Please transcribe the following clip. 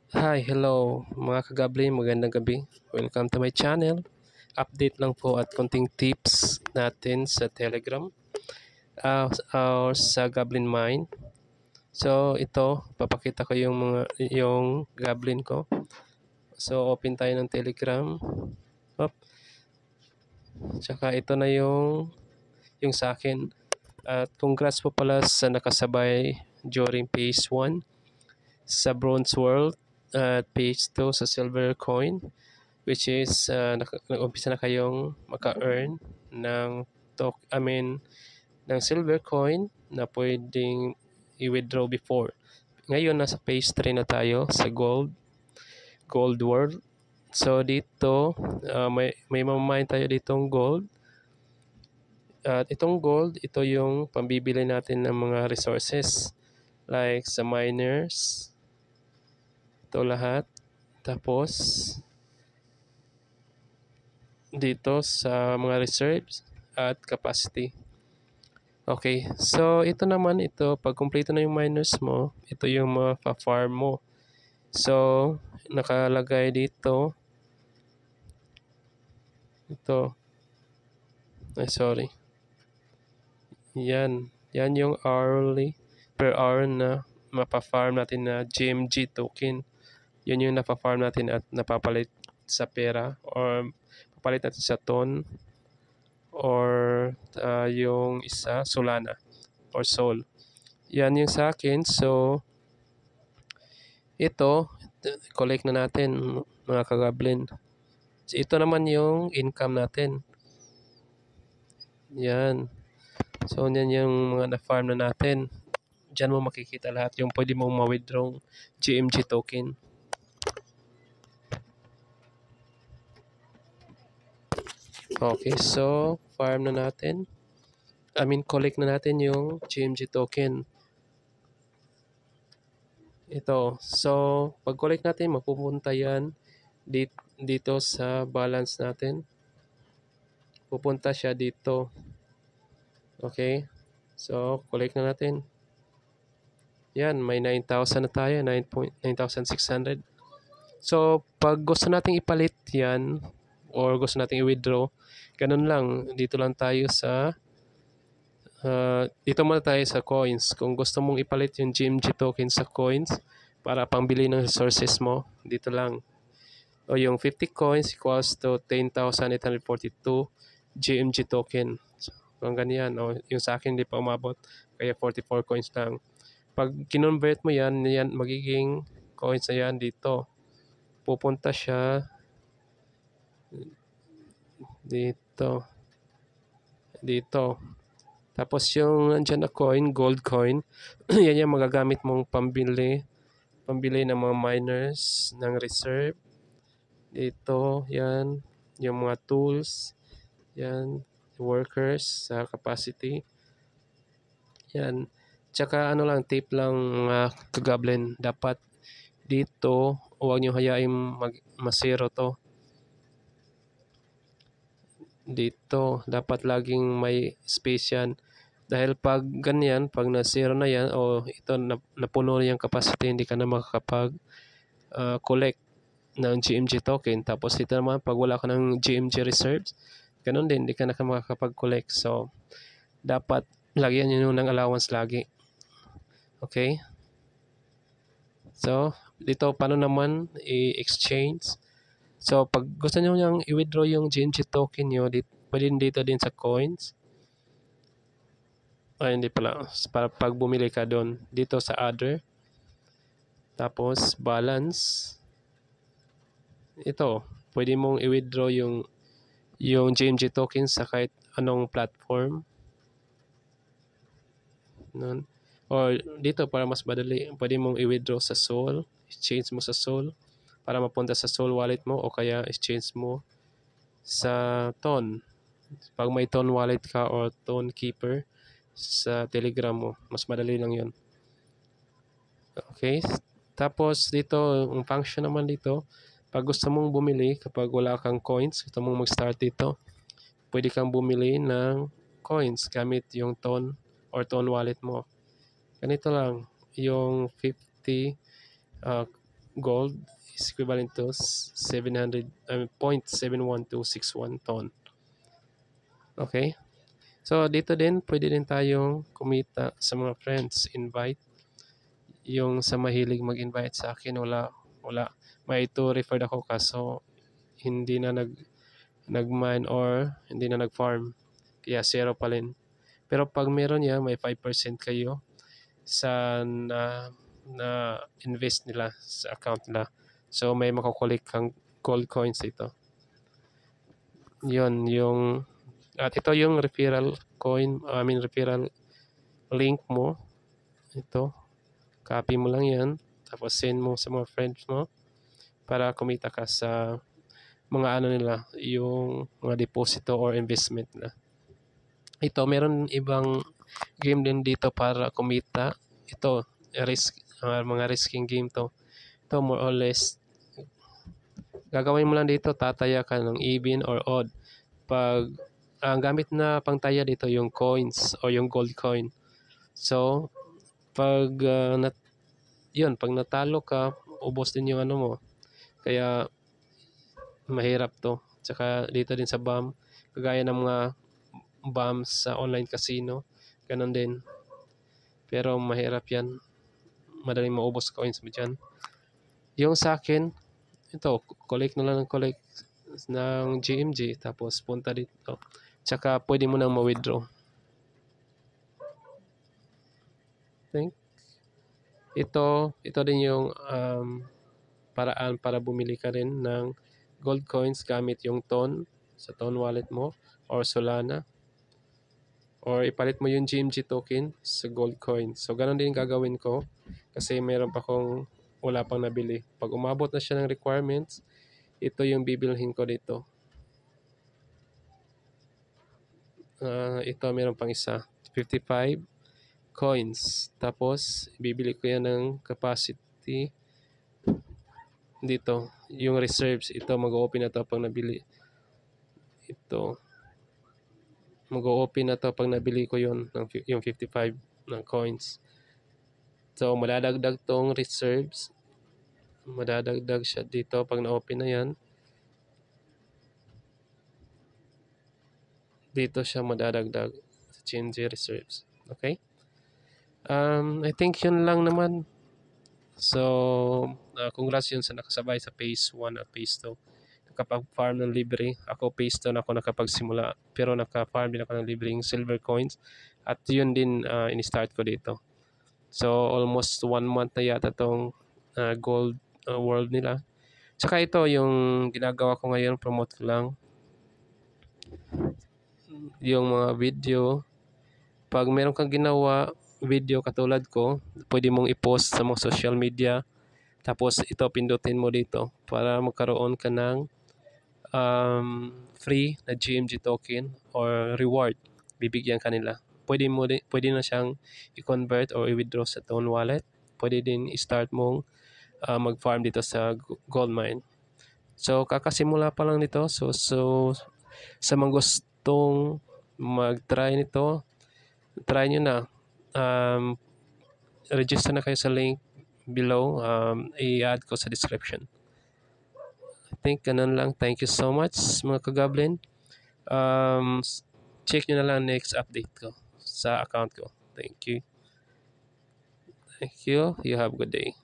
Hi, hello mga kagabli, magandang gabi. Welcome to my channel. Update lang po at konting tips natin sa Telegram or sa Goblin Mine. So ito, papakita ko yung Goblin ko. So open tayo ng Telegram. Up. Tsaka ito na yung sa akin. At congrats po pala sa nakasabay during phase 1 sa Bronze World at phase 2 sa Silver Coin, which is nag-umpisa na kayong maka-earn ng ng silver coin na pwedeng i-withdraw before. Ngayon nasa phase 3 na tayo sa gold world. So dito may mamamain tayo ditong gold. At itong gold, ito yung pambibili natin ng mga resources like sa miners. Ito lahat. Tapos dito sa mga reserves at capacity. Okay, so pag kumpleto na yung miners mo, ito yung ma-farm mo. So, nakalagay dito, ito, sorry. Yan yung hourly, per hour na mapa-farm natin na GMG token. Yun yung napa-farm natin at napapalit sa pera or papalit natin sa ton or yung isa Solana or Sol. Yan yung sa akin. So ito collect na natin mga kagablin. So, ito naman yung income natin. Yan. So yan yung mga na-farm na natin. Diyan mo makikita lahat yung pwede mong ma-withdraw GMG token. Okay, so farm na natin. Collect na natin yung GMG token. Ito. So, pag collect natin, mapupunta yan dito sa balance natin. Pupunta siya dito. Okay. So, collect na natin. Yan, may 9,000 na tayo. 9,600. So, pag gusto nating ipalit yan or gusto nating i-withdraw, ganun lang. Dito lang tayo dito muna tayo sa coins. Kung gusto mong ipalit yung GMG token sa coins para pangbili ng resources mo, dito lang. O yung 50 coins equals to 10,842 GMG token. So, kung ganyan. O yung sa akin hindi pa umabot. Kaya 44 coins lang. Pag kinonvert mo yan magiging coins na yan dito. Pupunta siya dito. Dito. Tapos yung nandyan na coin, gold coin, yan yung magagamit mong pambili ng mga miners ng reserve. Dito, yan, yung mga tools, yan, workers sa capacity. Yan. Tsaka tip lang mga kagablin, dapat dito, huwag nyo hayain masiro to. Dito, dapat laging may space yan. Dahil pag ganyan, pag na-zero na yan, o ito napuno na yung capacity, hindi ka na makakapag-collect ng GMG token. Tapos ito naman, pag wala ka ng GMG reserves, ganun din, hindi ka na makakapag-collect. So, dapat lagyan nyo ng allowance lagi. Okay? So, dito, paano naman i-exchange? So, pag gusto nyo niyang i-withdraw yung GMG token nyo, pwede dito din sa coins. Ay, hindi pala. Para pag bumili ka doon, dito sa other. Tapos, balance. Ito, pwede mong i-withdraw yung GMG tokens sa kahit anong platform. Nun. Or dito, para mas madali, pwede mong i-withdraw sa Sol. Exchange mo sa Sol para mapunta sa Sol wallet mo o kaya exchange mo sa Ton. Pag may Ton wallet ka or Ton Keeper, sa Telegram mo. Mas madali lang yun. Okay. Tapos dito, ang function naman dito, pag gusto mong bumili, kapag wala kang coins, gusto mong mag-start dito, pwede kang bumili ng coins gamit yung Ton or Ton wallet mo. Ganito lang, yung 50 gold is equivalent to 0.71261 ton. Okay? So, dito din, pwede din tayong kumita sa mga friends, invite. Yung sa mahilig mag-invite sa akin, wala. May ito referred ako kaso hindi na nag-mine or hindi na nag-farm. Kaya 0 pa rin. Pero pag meron niya, may 5% kayo sa na invest nila sa account nila. So, may makukulik kang gold coins dito. Yun, at ito yung referral referral link mo. Ito, copy mo lang yan. Tapos send mo sa mga friends mo para kumita ka sa mga nila, yung mga deposito or investment na. Ito, meron ibang game din dito para kumita. Ito, mga risking game to. Ito, more or less, gagawin mo lang dito, tataya ka ng even or odd. Pag ang gamit na pangtaya dito yung coins o yung gold coin. So, pag pag natalo ka, ubos din yung ano mo. Kaya mahirap to. Tsaka dito din sa BAM, kagaya ng mga BAM sa online casino, ganun din. Pero mahirap yan. Madaling maubos coins mo dyan. Yung sa akin, ito, collect na lang ng collect ng GMG, tapos punta dito. Tsaka pwede mo nang ma-withdraw. Ito din yung paraan para bumili ka rin ng gold coins gamit yung TON sa TON wallet mo or Solana. Or ipalit mo yung GMG token sa gold coin. So, ganun din gagawin ko kasi mayroon pa akong wala pang nabili. Pag umabot na siya ng requirements, ito yung bibilhin ko dito. Ito meron pang isa, 55 coins. Tapos, bibili ko yan ng capacity dito. Yung reserves, ito mag-open na to pag nabili. Ito. Mag-open na to pag nabili ko yung 55 ng coins. So, madadagdag tong reserves. Madadagdag siya dito pag na-open na yan. Dito siya madadagdag sa change reserves. Okay? I think yun lang naman. So, congrats yun sa nakasabay sa phase 1 at phase 2. Nakapag-farm ng libre. Ako phase 2 na ako nakapagsimula. Pero naka-farm din ako ng libreng silver coins. At yun din in-start ko dito. So, almost 1 month na yata itong gold world nila. Tsaka ito, yung ginagawa ko ngayon, promote ko lang yung mga video. Pag meron kang ginawa video katulad ko, pwede mong i-post sa mga social media. Tapos ito, pindutin mo dito para magkaroon ka ng free na GMG token or reward. Bibigyan kanila. Pwede na siyang i-convert or i-withdraw sa TON wallet. Pwede din i-start mong mag-farm dito sa gold mine. So, kakasimula pa lang nito. So sa mga gustong mag-try nito, try nyo na. Register na kayo sa link below. I-add ko sa description. I think ganun lang. Thank you so much mga ka-Goblin. Check nyo na lang next update ko sa account ko. Thank you. You have a good day.